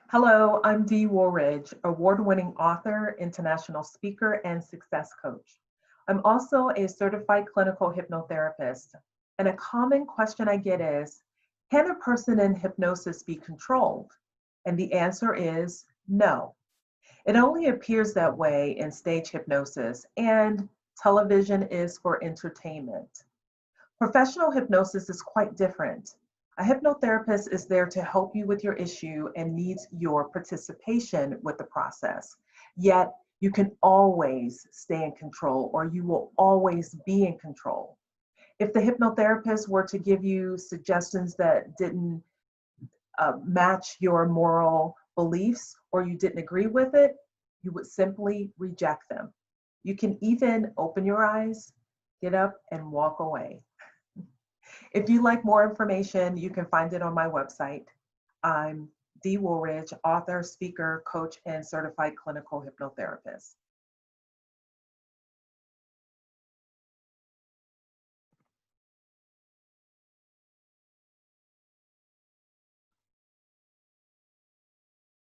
Hello, I'm Dee Woolridge, award-winning author, international speaker, and success coach. I'm also a certified clinical hypnotherapist. And a common question I get is, can a person in hypnosis be controlled? And the answer is no. It only appears that way in stage hypnosis, and television is for entertainment. Professional hypnosis is quite different. A hypnotherapist is there to help you with your issue and needs your participation with the process. Yet, you can always stay in control, or you will always be in control. If the hypnotherapist were to give you suggestions that didn't match your moral beliefs or you didn't agree with it, you would simply reject them. You can even open your eyes, get up, and walk away. If you'd like more information, you can find it on my website. I'm Dee Woolridge, author, speaker, coach, and certified clinical hypnotherapist.